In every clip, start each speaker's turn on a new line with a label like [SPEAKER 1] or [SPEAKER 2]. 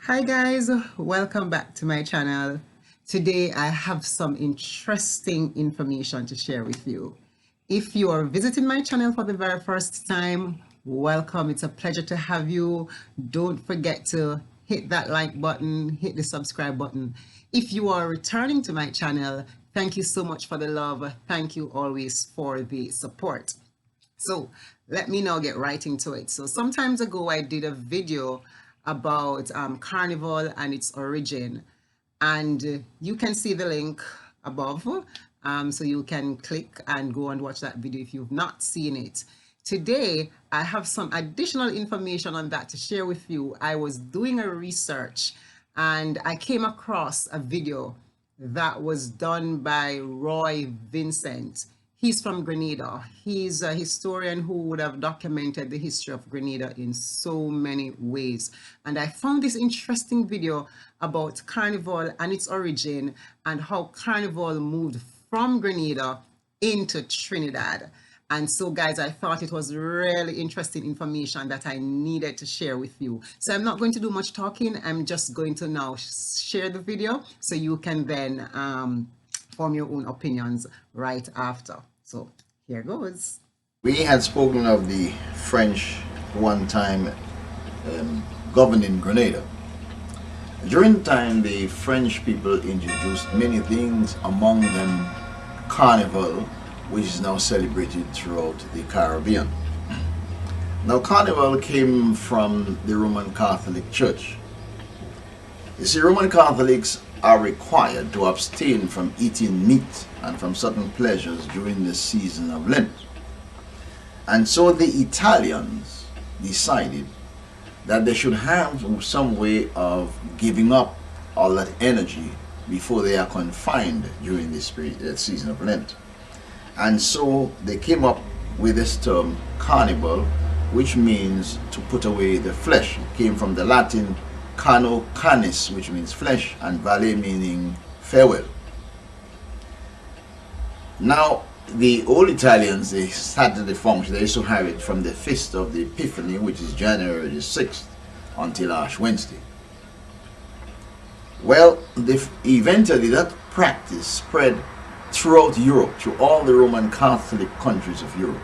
[SPEAKER 1] Hi guys, welcome back to my channel. Today I have some interesting information to share with you. If you are visiting my channel for the very first time, welcome. It's a pleasure to have you. Don't forget to hit that like button, hit the subscribe button. If you are returning to my channel, thank you so much for the love. Thank you always for the support. So let me now get right into it. So sometimes ago I did a video about Carnival and its origin, and you can see the link above, so you can click and go and watch that video if you've not seen it. Today I have some additional information on that to share with you. I was doing a research and I came across a video that was done by Roy Vincent. He's from Grenada. He's a historian who would have documented the history of Grenada in so many ways. And I found this interesting video about Carnival and its origin and how Carnival moved from Grenada into Trinidad. And so guys, I thought it was really interesting information that I needed to share with you. So I'm not going to do much talking. I'm just going to now share the video so you can then form your own opinions right after. So here goes.
[SPEAKER 2] We had spoken of the French one time governing Grenada. During the time, the French people introduced many things, among them Carnival, which is now celebrated throughout the Caribbean. Now, Carnival came from the Roman Catholic Church. You see, Roman Catholics are required to abstain from eating meat and from certain pleasures during the season of Lent. And so the Italians decided that they should have some way of giving up all that energy before they are confined during this season of Lent. And so they came up with this term Carnival, which means to put away the flesh. It came from the Latin cano canis, which means flesh, and vale meaning farewell. Now, the old Italians, they started the function, they used to have it from the feast of the Epiphany, which is January the 6th, until Ash Wednesday. Well, eventually that practice spread throughout Europe, to all the Roman Catholic countries of Europe.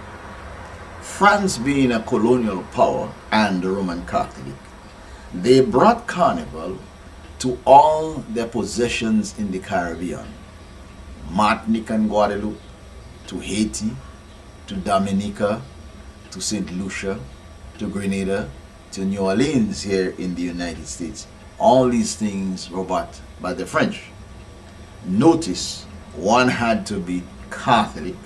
[SPEAKER 2] France being a colonial power and the Roman Catholic, they brought Carnival to all their possessions in the Caribbean, Martinique and Guadeloupe, to Haiti, to Dominica, to St. Lucia, to Grenada, to New Orleans here in the United States. All these things were bought by the French. Notice, one had to be Catholic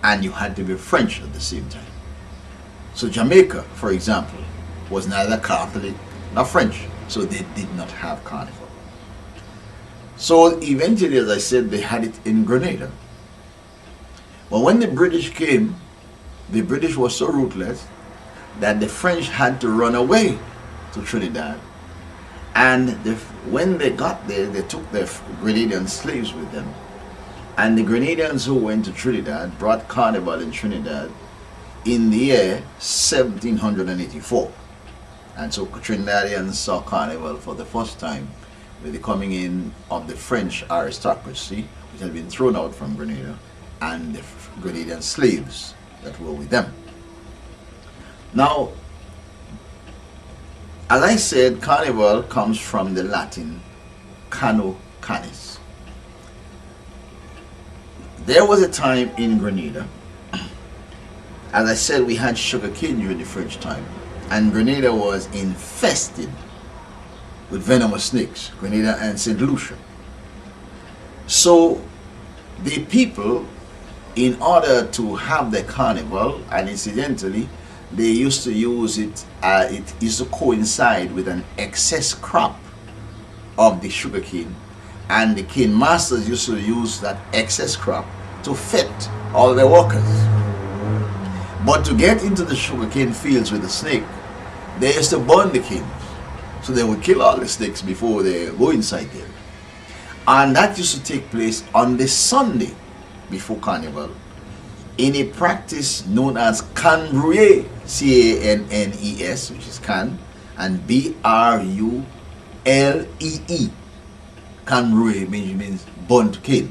[SPEAKER 2] and you had to be French at the same time. So Jamaica, for example, was neither Catholic nor French, so they did not have Carnival. So eventually, as I said, they had it in Grenada. But when the British came, the British were so ruthless that the French had to run away to Trinidad. And when they got there, they took their Grenadian slaves with them. And the Grenadians who went to Trinidad brought Carnival in Trinidad in the year 1784. And so Trinidadians saw Carnival for the first time with the coming in of the French aristocracy, which had been thrown out from Grenada, and the Grenadian slaves that were with them. Now, as I said, Carnival comes from the Latin cano canis. There was a time in Grenada, as I said, we had sugar cane during the French time, and Grenada was infested with venomous snakes, Grenada and St. Lucia. So the people, in order to have their carnival, and incidentally, they used to use it, it used to coincide with an excess crop of the sugarcane, and the cane masters used to use that excess crop to feed all their workers. But to get into the sugarcane fields with the snake, they used to burn the canes. So they would kill all the snakes before they go inside there. And that used to take place on the Sunday before Carnival, in a practice known as Cannes, C-A-N-N-E-S, which is Cannes, and B-R-U-E-S, L-E-E. Kanrue means burn to kill.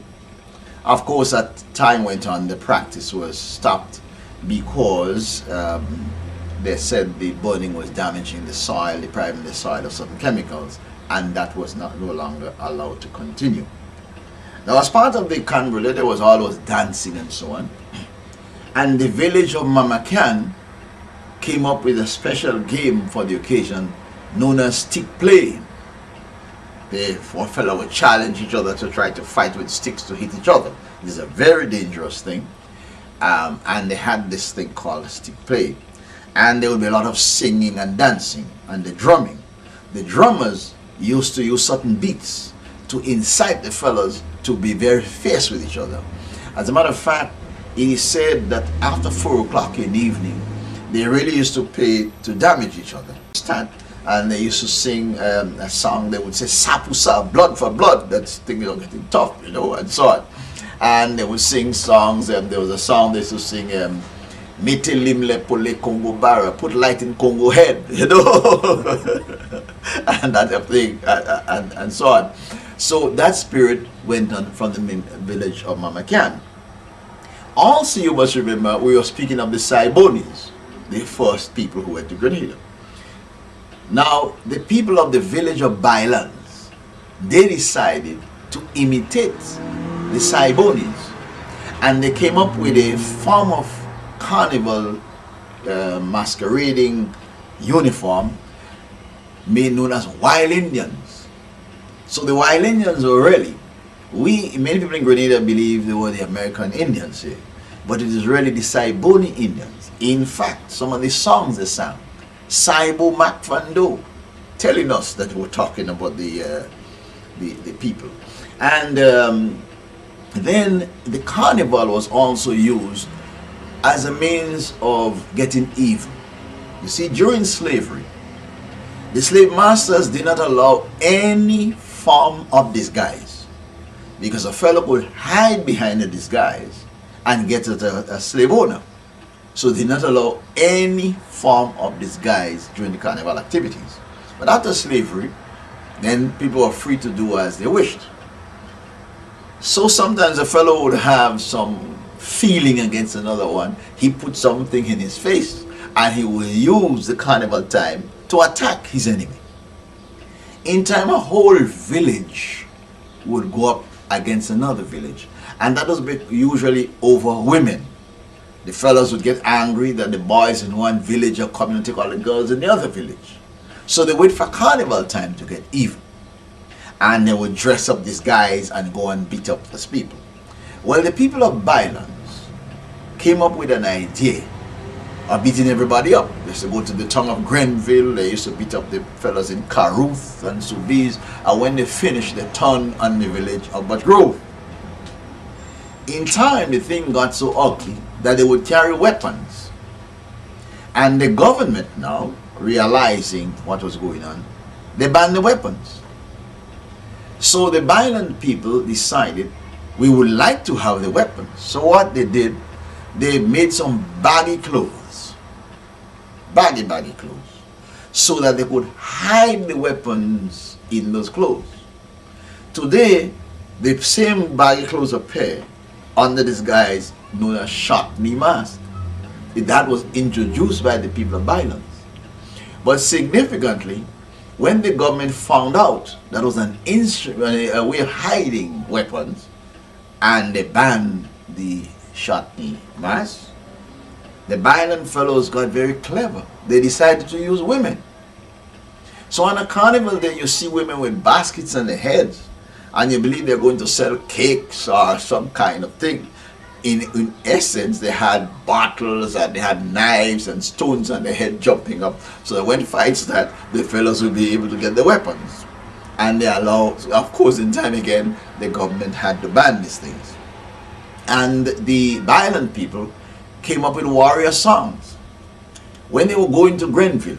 [SPEAKER 2] Of course, as time went on, the practice was stopped because they said the burning was damaging the soil, depriving the soil of certain chemicals, and that was no longer allowed to continue. Now, as part of the Carnival, there was always dancing and so on. And the village of Mamakan came up with a special game for the occasion known as stick play. The four fellows would challenge each other to try to fight with sticks to hit each other. It is a very dangerous thing. And they had this thing called stick play. And there would be a lot of singing and dancing and the drumming. The drummers used to use certain beats to incite the fellows to be very fierce with each other. As a matter of fact, it is said that after 4 o'clock in the evening, they really used to pay to damage each other. And they used to sing a song. They would say "Sapusa," blood for blood. That's things are getting tough, and so on. And they would sing songs. There was a song they used to sing. Mete limle pole Congo bara, put light in Congo head, and that thing, and so on. So that spirit went on from the village of Mamakan. Also, you must remember, we were speaking of the Saibonis, the first people who went to Grenada. Now, the people of the village of Bylands, they decided to imitate the Saibonis, and they came up with a form of carnival masquerading uniform made known as Wild Indians. So the Wild Indians were really, many people in Grenada believe they were the American Indians here, but it is really the Saiboni Indians. In fact, some of the songs they sang, Saibo Macfando, telling us that we're talking about the people. And then the carnival was also used as a means of getting even. You see, during slavery, the slave masters did not allow any form of disguise, because a fellow could hide behind a disguise and get at a slave owner. So they did not allow any form of disguise during the carnival activities. But after slavery, then people were free to do as they wished. So sometimes a fellow would have some feeling against another one. He put something in his face and he will use the carnival time to attack his enemy. In time, a whole village would go up against another village, and that was usually over women. The fellows would get angry that the boys in one village are coming to take all the girls in the other village. So they wait for carnival time to get even, and they would dress up these guys and go and beat up these people. Well, the people of Bylands came up with an idea of beating everybody up. They used to go to the town of Grenville. They used to beat up the fellas in Caruth and Soubise, and when they finished, they turned on the village of Butt Grove. In time, the thing got so ugly that they would carry weapons, and the government, now realizing what was going on, they banned the weapons. So the Byland people decided, we would like to have the weapons. So what they did, they made some baggy clothes, baggy clothes, so that they could hide the weapons in those clothes. Today, the same baggy clothes appear under this guise known as shot knee mask. That was introduced by the people of Bylands. But significantly, when the government found out that was an instrument, a way of hiding weapons, and they banned the shot knee mask, the Byland fellows got very clever. They decided to use women. So on a carnival day, you see women with baskets on their heads, and you believe they're going to sell cakes or some kind of thing. In essence, they had bottles and they had knives and stones on their head jumping up, so that when fights start, the fellows will be able to get the weapons. And they allow, of course, in time again, the government had to ban these things. And the Byland people came up with warrior songs. When they were going to Grenville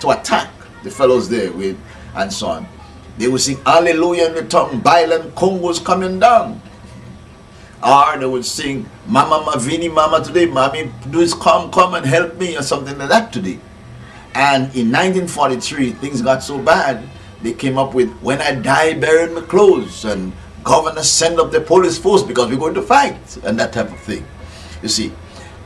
[SPEAKER 2] to attack the fellows there with and so on, they would sing Hallelujah in the tongue, Byland Congo's coming down. Or they would sing Mama Mavini Mama today, Mommy please come and help me, or something like that today. And in 1943 things got so bad they came up with when I die burying my clothes, and governor send up the police force because we're going to fight, and that type of thing, you see.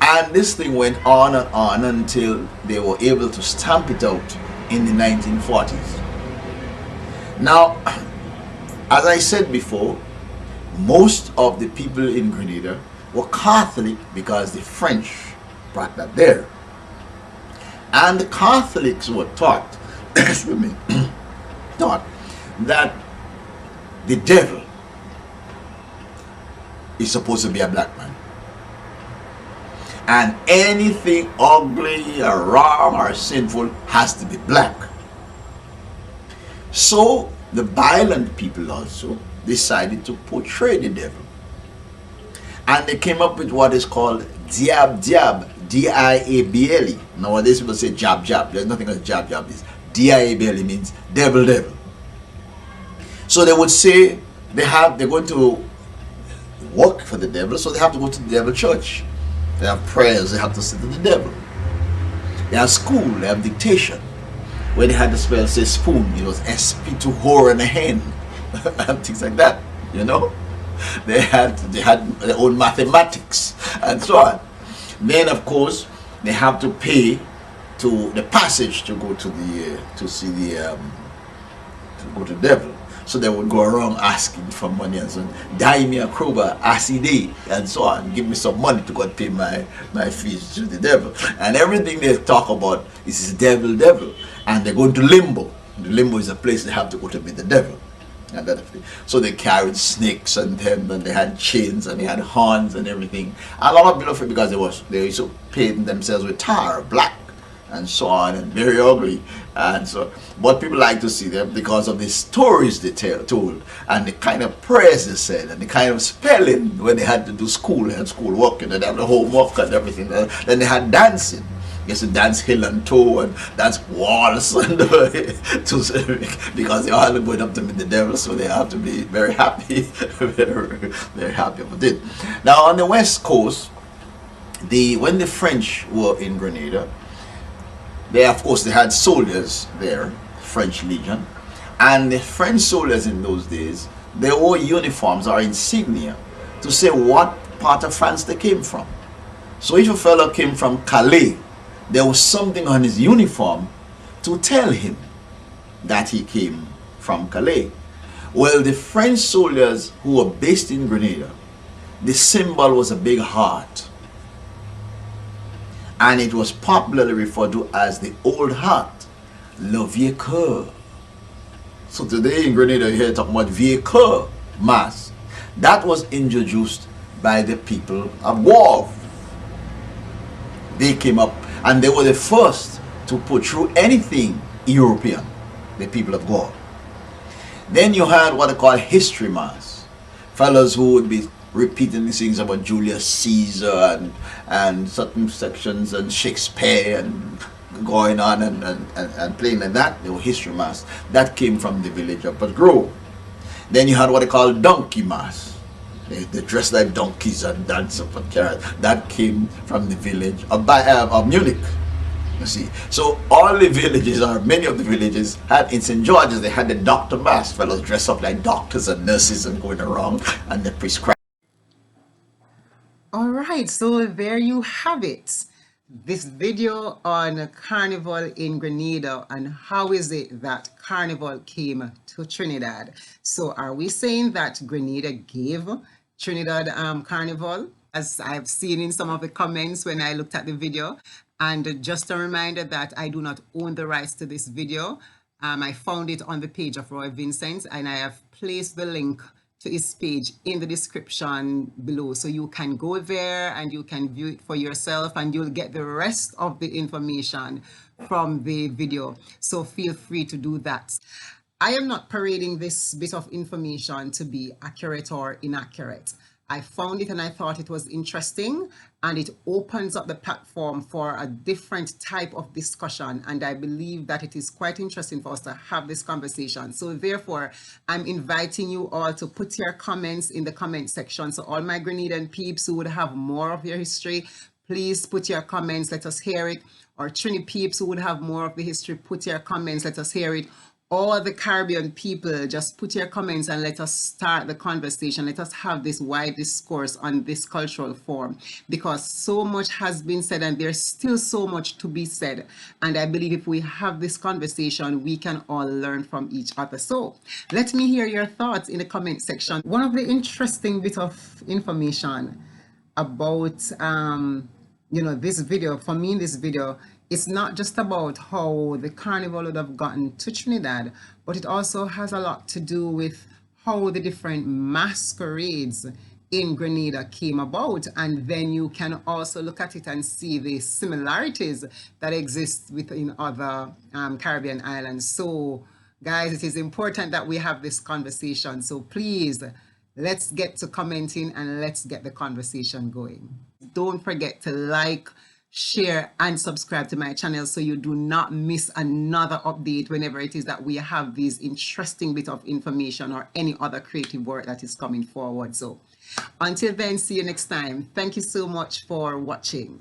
[SPEAKER 2] And this thing went on and on until they were able to stamp it out in the 1940s. Now, as I said before, most of the people in Grenada were Catholic because the French brought that there. And the Catholics were taught, excuse me, taught that the devil is supposed to be a black man. And anything ugly or wrong or sinful has to be black. So the violent people also decided to portray the devil. And they came up with what is called diab diab, D-I-A-B-L-E. Nowadays people say jab jab. There's nothing as jab jab. Is D-I-A-B-L-E means devil devil. So they would say they're going to work for the devil, so they have to go to the devil church. They have prayers, they have to sit to the devil. They have school, they have dictation. Where they had the spell say spoon, it was SP to whore and a hen. And things like that, you know. They had their own mathematics and so on. Then of course they have to pay to the passage to go to the to go to the devil. So they would go around asking for money and so on. Die me a crowbar, acid and so on. Give me some money to go and pay my fees to the devil. And everything they talk about is devil, devil. And they go into limbo. The limbo is a place they have to go to meet the devil. And that thing. So they carried snakes and them, and they had chains and they had horns and everything. And a lot of people, because they used to paint themselves with tar, black, and so on, and very ugly. And so, but people like to see them because of the stories they told, and the kind of prayers they said, and the kind of spelling when they had to do school, they had school work, and they had the homework and everything. Then they had dancing. Yes, to dance hill and toe and dance waltz and because they all going up to meet the devil, so they have to be very happy, very happy about it. Now on the west coast, when the French were in Grenada, they had soldiers there, French Legion, and the French soldiers in those days, they wore uniforms or insignia to say what part of France they came from. So if a fellow came from Calais, there was something on his uniform to tell him that he came from Calais. Well, the French soldiers who were based in Grenada, the symbol was a big heart. And it was popularly referred to as the old heart, le vieux cœur. So today in Grenada you hear talking about vieux cœur mass. That was introduced by the people of Wavre. They came up and they were the first to put through anything European, the people of God. Then you had what they call history mass. Fellows who would be repeating these things about Julius Caesar and certain sections and Shakespeare and going on and playing like that. They were history mass. That came from the village of Grove. Then you had what they call donkey mass. They dressed like donkeys and dance up and carrot. That came from the village of Munich. You see, so all the villages, or many of the villages, had in St. George's, they had the doctor mass. Fellows dressed up like doctors and nurses and going around and they prescribe.
[SPEAKER 1] All right, so there you have it. This video on Carnival in Grenada and how is it that Carnival came to Trinidad. So are we saying that Grenada gave Trinidad Carnival, as I've seen in some of the comments when I looked at the video? And just a reminder that I do not own the rights to this video. I found it on the page of Roy Vincent, and I have placed the link to his page in the description below, so you can go there and you can view it for yourself and you'll get the rest of the information from the video. So feel free to do that. I am not parading this bit of information to be accurate or inaccurate. I found it and I thought it was interesting, and it opens up the platform for a different type of discussion, and I believe that it is quite interesting for us to have this conversation. So therefore, I'm inviting you all to put your comments in the comment section. So all my Grenadian peeps who would have more of your history, please put your comments, let us hear it. Or Trini peeps who would have more of the history, put your comments, let us hear it. all the Caribbean people, just put your comments and let us start the conversation. Let us have this wide discourse on this cultural form, because so much has been said and there's still so much to be said. And I believe if we have this conversation, we can all learn from each other. So let me hear your thoughts in the comment section. One of the interesting bit of information about this video, for me in this video, it's not just about how the carnival would have gotten to Trinidad, but it also has a lot to do with how the different masquerades in Grenada came about. And then you can also look at it and see the similarities that exist within other Caribbean islands. So guys, it is important that we have this conversation. So please, let's get to commenting and let's get the conversation going. Don't forget to like, share and subscribe to my channel so you do not miss another update whenever it is that we have these interesting bit of information or any other creative work that is coming forward. So until then, see you next time. Thank you so much for watching.